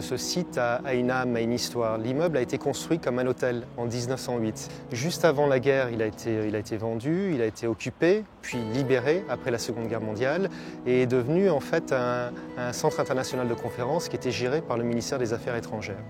Ce site a une âme, a une histoire. L'immeuble a été construit comme un hôtel en 1908. Juste avant la guerre, il a été vendu, il a été occupé, puis libéré après la Seconde Guerre mondiale et est devenu en fait un centre international de conférences qui était géré par le ministère des Affaires étrangères.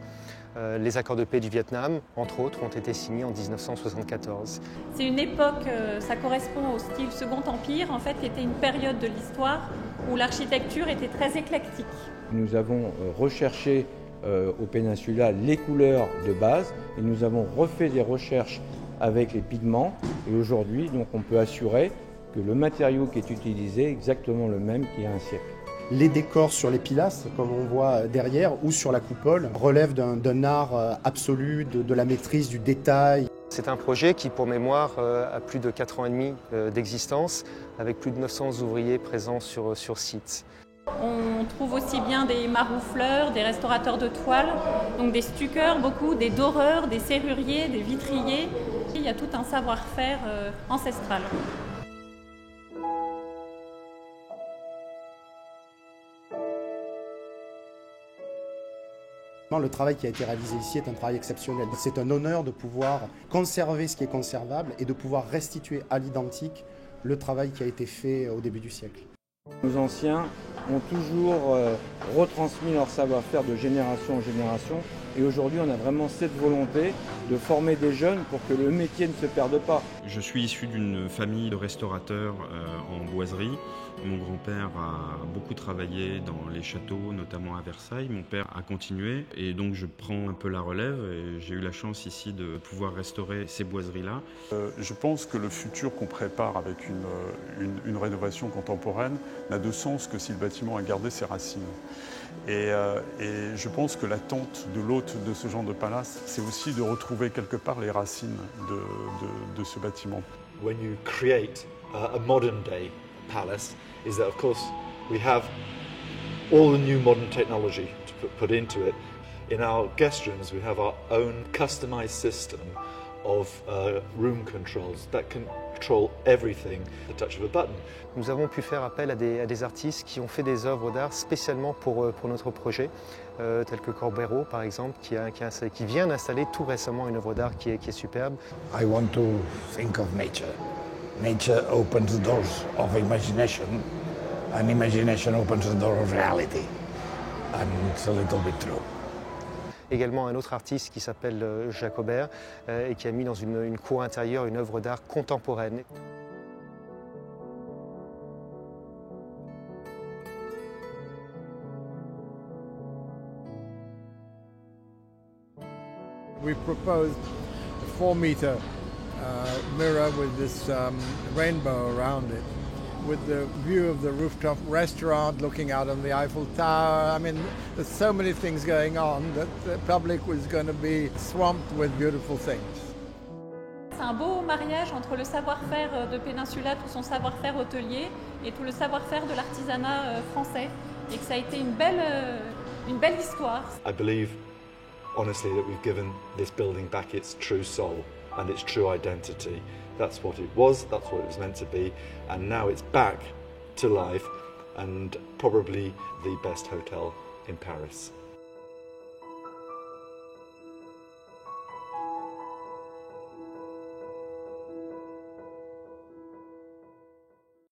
Les accords de paix du Vietnam, entre autres, ont été signés en 1974. C'est une époque, ça correspond au style Second Empire, en fait, qui était une période de l'histoire où l'architecture était très éclectique. Nous avons recherché au Péninsula les couleurs de base et nous avons refait des recherches avec les pigments. Et aujourd'hui, donc, on peut assurer que le matériau qui est utilisé est exactement le même qu'il y a un siècle. Les décors sur les pilastres, comme on voit derrière, ou sur la coupole, relèvent d'un art absolu, de la maîtrise du détail. C'est un projet qui, pour mémoire, a plus de 4 ans et demi d'existence, avec plus de 900 ouvriers présents sur site. On trouve aussi bien des maroufleurs, des restaurateurs de toiles, donc des stuckeurs, beaucoup, des doreurs, des serruriers, des vitriers. Il y a tout un savoir-faire ancestral. Le travail qui a été réalisé ici est un travail exceptionnel. C'est un honneur de pouvoir conserver ce qui est conservable et de pouvoir restituer à l'identique le travail qui a été fait au début du siècle. Nos anciens ont toujours retransmis leur savoir-faire de génération en génération et aujourd'hui on a vraiment cette volonté de former des jeunes pour que le métier ne se perde pas. Je suis issu d'une famille de restaurateurs en boiserie. Mon grand-père a beaucoup travaillé dans les châteaux, notamment à Versailles. Mon père a continué et donc je prends un peu la relève et j'ai eu la chance ici de pouvoir restaurer ces boiseries-là. Je pense que le futur qu'on prépare avec une rénovation contemporaine n'a de sens que si le bâtiment a gardé ses racines. Et je pense que l'attente de l'hôte de ce genre de palace, c'est aussi de retrouver quelque part les racines de ce bâtiment. When you create a modern day palace, is that of course we have all the new modern technology to put into it. In our guest rooms we have our own customized system of room controls that can control everything at the touch of a button. Nous avons pu faire appel à des artistes qui ont fait des œuvres d'art spécialement pour notre projet, tels que Corbero par exemple, qui vient d'installer tout récemment une œuvre d'art qui est superbe. I want to think of nature. Nature opens the doors of imagination, and imagination opens the door of reality. And it's a little bit true. Également un autre artiste qui s'appelle Jacobert et qui a mis dans une cour intérieure une œuvre d'art contemporaine. We proposed a 4-meter mirror with this rainbow around it, with the view of the rooftop restaurant looking out on the Eiffel Tower. I mean, there's so many things going on that the public was going to be swamped with beautiful things. C'est un beau mariage entre le savoir-faire de Péninsula, tout son savoir-faire hôtelier, et tout le savoir-faire de l'artisanat français, et que ça a été une belle histoire. I believe honestly that we've given this building back its true soul and its true identity. That's what it was, that's what it was meant to be, and now it's back to life and probably the best hotel in Paris.